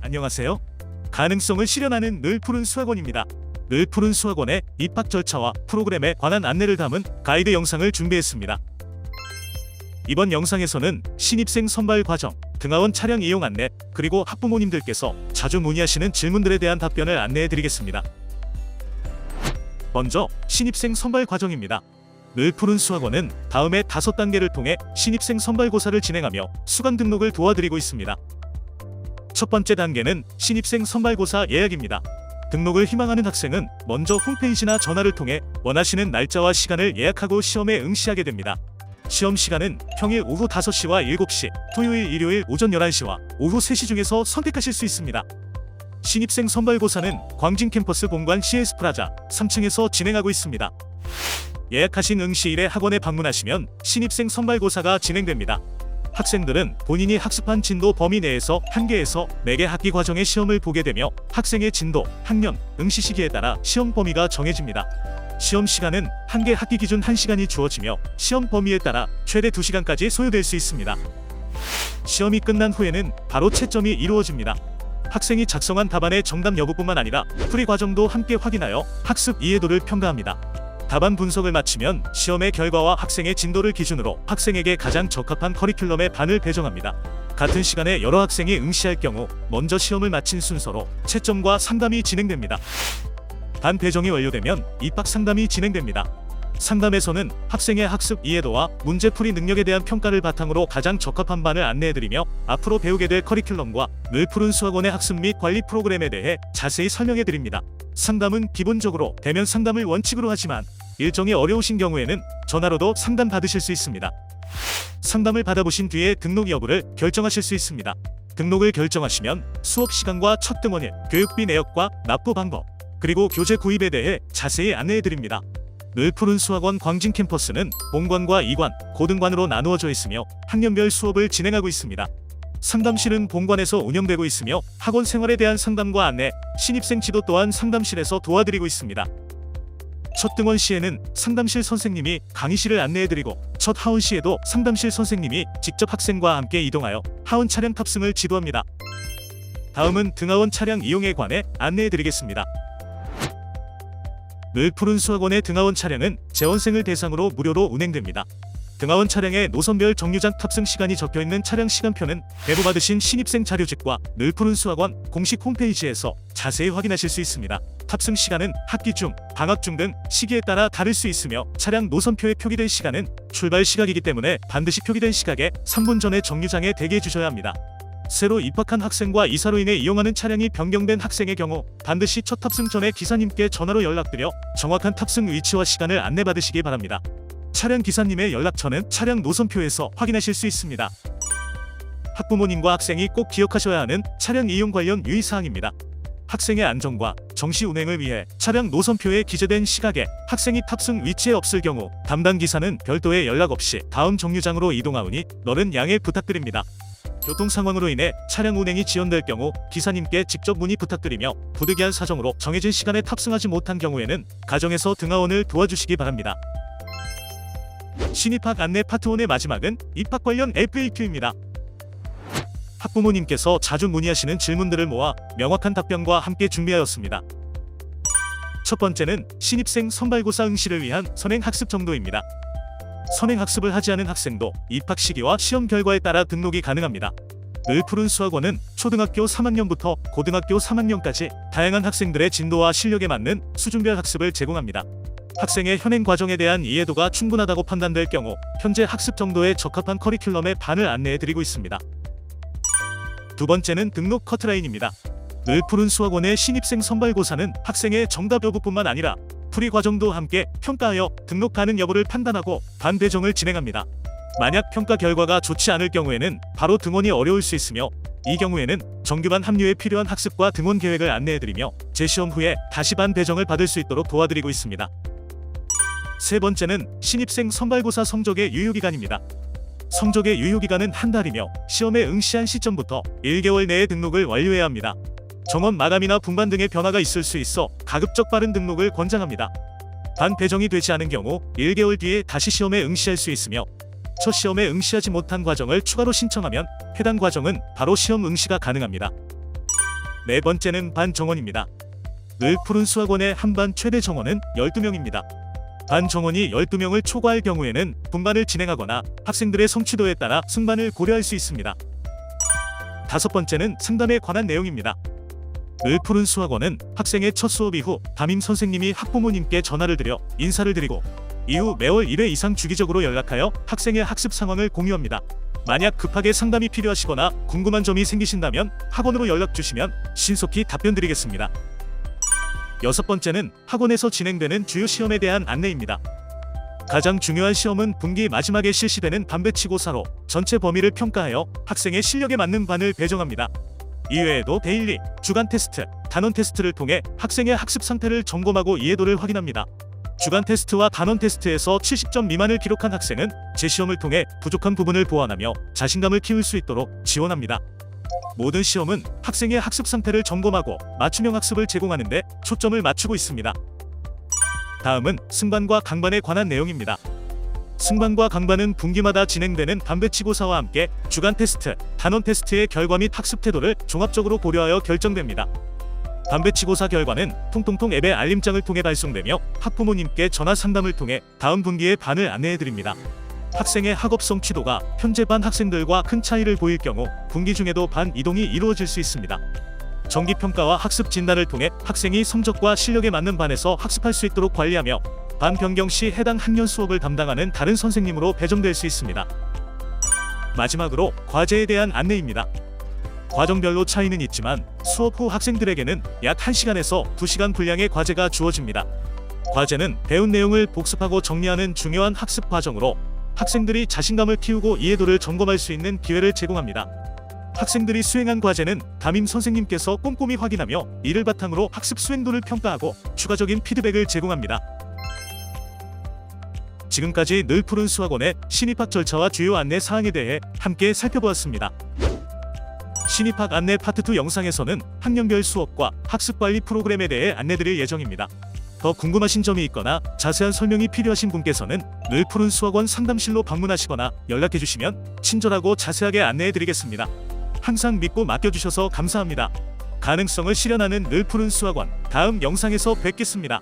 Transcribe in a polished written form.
안녕하세요. 가능성을 실현하는 늘 푸른 수학원입니다. 늘 푸른 수학원의 입학 절차와 프로그램에 관한 안내를 담은 가이드 영상을 준비했습니다. 이번 영상에서는 신입생 선발 과정, 등하원 차량 이용 안내, 그리고 학부모님들께서 자주 문의하시는 질문들에 대한 답변을 안내해 드리겠습니다. 먼저 신입생 선발 과정입니다. 늘 푸른 수학원은 다음의 5단계를 통해 신입생 선발고사를 진행하며 수강 등록을 도와드리고 있습니다. 첫 번째 단계는 신입생 선발고사 예약입니다. 등록을 희망하는 학생은 먼저 홈페이지나 전화를 통해 원하시는 날짜와 시간을 예약하고 시험에 응시하게 됩니다. 시험 시간은 평일 오후 5시와 7시, 토요일, 일요일 오전 11시와 오후 3시 중에서 선택하실 수 있습니다. 신입생 선발고사는 광진 캠퍼스 본관 CS 프라자 3층에서 진행하고 있습니다. 예약하신 응시일에 학원에 방문하시면 신입생 선발고사가 진행됩니다. 학생들은 본인이 학습한 진도 범위 내에서 1개에서 4개 학기 과정의 시험을 보게 되며 학생의 진도, 학년, 응시 시기에 따라 시험 범위가 정해집니다. 시험 시간은 1개 학기 기준 1시간이 주어지며 시험 범위에 따라 최대 2시간까지 소요될 수 있습니다. 시험이 끝난 후에는 바로 채점이 이루어집니다. 학생이 작성한 답안의 정답 여부뿐만 아니라 풀이 과정도 함께 확인하여 학습 이해도를 평가합니다. 답안 분석을 마치면 시험의 결과와 학생의 진도를 기준으로 학생에게 가장 적합한 커리큘럼의 반을 배정합니다. 같은 시간에 여러 학생이 응시할 경우 먼저 시험을 마친 순서로 채점과 상담이 진행됩니다. 반 배정이 완료되면 입학 상담이 진행됩니다. 상담에서는 학생의 학습 이해도와 문제풀이 능력에 대한 평가를 바탕으로 가장 적합한 반을 안내해드리며 앞으로 배우게 될 커리큘럼과 늘 푸른 수학원의 학습 및 관리 프로그램에 대해 자세히 설명해드립니다. 상담은 기본적으로 대면 상담을 원칙으로 하지만 일정이 어려우신 경우에는 전화로도 상담 받으실 수 있습니다. 상담을 받아보신 뒤에 등록 여부를 결정하실 수 있습니다. 등록을 결정하시면 수업 시간과 첫 등원일, 교육비 내역과 납부 방법, 그리고 교재 구입에 대해 자세히 안내해드립니다. 늘 푸른 수학원 광진 캠퍼스는 본관과 2관, 고등관으로 나누어져 있으며 학년별 수업을 진행하고 있습니다. 상담실은 본관에서 운영되고 있으며 학원 생활에 대한 상담과 안내, 신입생 지도 또한 상담실에서 도와드리고 있습니다. 첫 등원 시에는 상담실 선생님이 강의실을 안내해드리고 첫 하원 시에도 상담실 선생님이 직접 학생과 함께 이동하여 하원 차량 탑승을 지도합니다. 다음은 등하원 차량 이용에 관해 안내해드리겠습니다. 늘 푸른 수학원의 등하원 차량은 재원생을 대상으로 무료로 운행됩니다. 등하원 차량의 노선별 정류장 탑승 시간이 적혀있는 차량 시간표는 배부받으신 신입생 자료집과 늘 푸른 수학원 공식 홈페이지에서 자세히 확인하실 수 있습니다. 탑승 시간은 학기 중, 방학 중 등 시기에 따라 다를 수 있으며 차량 노선표에 표기된 시간은 출발 시각이기 때문에 반드시 표기된 시각에 3분 전에 정류장에 대기해 주셔야 합니다. 새로 입학한 학생과 이사로 인해 이용하는 차량이 변경된 학생의 경우 반드시 첫 탑승 전에 기사님께 전화로 연락드려 정확한 탑승 위치와 시간을 안내받으시기 바랍니다. 차량 기사님의 연락처는 차량 노선표에서 확인하실 수 있습니다. 학부모님과 학생이 꼭 기억하셔야 하는 차량 이용 관련 유의사항입니다. 학생의 안전과 정시 운행을 위해 차량 노선표에 기재된 시각에 학생이 탑승 위치에 없을 경우 담당 기사는 별도의 연락 없이 다음 정류장으로 이동하오니 너른 양해 부탁드립니다. 교통 상황으로 인해 차량 운행이 지연될 경우 기사님께 직접 문의 부탁드리며 부득이한 사정으로 정해진 시간에 탑승하지 못한 경우에는 가정에서 등하원을 도와주시기 바랍니다. 신입학 안내 파트 1의 마지막은 입학 관련 FAQ입니다. 학부모님께서 자주 문의하시는 질문들을 모아 명확한 답변과 함께 준비하였습니다. 첫 번째는 신입생 선발고사 응시를 위한 선행학습 정도입니다. 선행학습을 하지 않은 학생도 입학 시기와 시험 결과에 따라 등록이 가능합니다. 늘 푸른 수학원은 초등학교 3학년부터 고등학교 3학년까지 다양한 학생들의 진도와 실력에 맞는 수준별 학습을 제공합니다. 학생의 현행 과정에 대한 이해도가 충분하다고 판단될 경우 현재 학습 정도에 적합한 커리큘럼의 반을 안내해드리고 있습니다. 두 번째는 등록 커트라인입니다. 늘 푸른 수학원의 신입생 선발고사는 학생의 정답 여부뿐만 아니라 풀이 과정도 함께 평가하여 등록 가능 여부를 판단하고 반 배정을 진행합니다. 만약 평가 결과가 좋지 않을 경우에는 바로 등원이 어려울 수 있으며 이 경우에는 정규반 합류에 필요한 학습과 등원 계획을 안내해드리며 재시험 후에 다시 반 배정을 받을 수 있도록 도와드리고 있습니다. 세 번째는 신입생 선발고사 성적의 유효기간입니다. 성적의 유효기간은 한 달이며 시험에 응시한 시점부터 1개월 내에 등록을 완료해야 합니다. 정원 마감이나 분반 등의 변화가 있을 수 있어 가급적 빠른 등록을 권장합니다. 반 배정이 되지 않은 경우 1개월 뒤에 다시 시험에 응시할 수 있으며 첫 시험에 응시하지 못한 과정을 추가로 신청하면 해당 과정은 바로 시험 응시가 가능합니다. 네 번째는 반 정원입니다. 늘 푸른 수학원의 한반 최대 정원은 12명입니다. 반 정원이 12명을 초과할 경우에는 분반을 진행하거나 학생들의 성취도에 따라 승반을 고려할 수 있습니다. 다섯 번째는 상담에 관한 내용입니다. 늘 푸른 수학원은 학생의 첫 수업 이후 담임 선생님이 학부모님께 전화를 드려 인사를 드리고 이후 매월 1회 이상 주기적으로 연락하여 학생의 학습 상황을 공유합니다. 만약 급하게 상담이 필요하시거나 궁금한 점이 생기신다면 학원으로 연락 주시면 신속히 답변 드리겠습니다. 여섯 번째는 학원에서 진행되는 주요 시험에 대한 안내입니다. 가장 중요한 시험은 분기 마지막에 실시되는 반배치고사로 전체 범위를 평가하여 학생의 실력에 맞는 반을 배정합니다. 이외에도 데일리, 주간 테스트, 단원 테스트를 통해 학생의 학습 상태를 점검하고 이해도를 확인합니다. 주간 테스트와 단원 테스트에서 70점 미만을 기록한 학생은 재시험을 통해 부족한 부분을 보완하며 자신감을 키울 수 있도록 지원합니다. 모든 시험은 학생의 학습 상태를 점검하고 맞춤형 학습을 제공하는 데 초점을 맞추고 있습니다. 다음은 승반과 강반에 관한 내용입니다. 승반과 강반은 분기마다 진행되는 반배치고사와 함께 주간 테스트, 단원 테스트의 결과 및 학습 태도를 종합적으로 고려하여 결정됩니다. 반배치고사 결과는 통통통 앱의 알림장을 통해 발송되며 학부모님께 전화 상담을 통해 다음 분기의 반을 안내해드립니다. 학생의 학업 성취도가 현재 반 학생들과 큰 차이를 보일 경우 분기 중에도 반 이동이 이루어질 수 있습니다. 정기평가와 학습 진단을 통해 학생이 성적과 실력에 맞는 반에서 학습할 수 있도록 관리하며 반 변경 시 해당 학년 수업을 담당하는 다른 선생님으로 배정될 수 있습니다. 마지막으로 과제에 대한 안내입니다. 과정별로 차이는 있지만 수업 후 학생들에게는 약 1시간에서 2시간 분량의 과제가 주어집니다. 과제는 배운 내용을 복습하고 정리하는 중요한 학습 과정으로 학생들이 자신감을 키우고 이해도를 점검할 수 있는 기회를 제공합니다. 학생들이 수행한 과제는 담임 선생님께서 꼼꼼히 확인하며 이를 바탕으로 학습 수행도를 평가하고 추가적인 피드백을 제공합니다. 지금까지 늘 푸른 수학원의 신입학 절차와 주요 안내 사항에 대해 함께 살펴보았습니다. 신입학 안내 파트 2 영상에서는 학년별 수업과 학습관리 프로그램에 대해 안내드릴 예정입니다. 더 궁금하신 점이 있거나 자세한 설명이 필요하신 분께서는 늘 푸른 수학원 상담실로 방문하시거나 연락해주시면 친절하고 자세하게 안내해드리겠습니다. 항상 믿고 맡겨주셔서 감사합니다. 가능성을 실현하는 늘 푸른 수학원, 다음 영상에서 뵙겠습니다.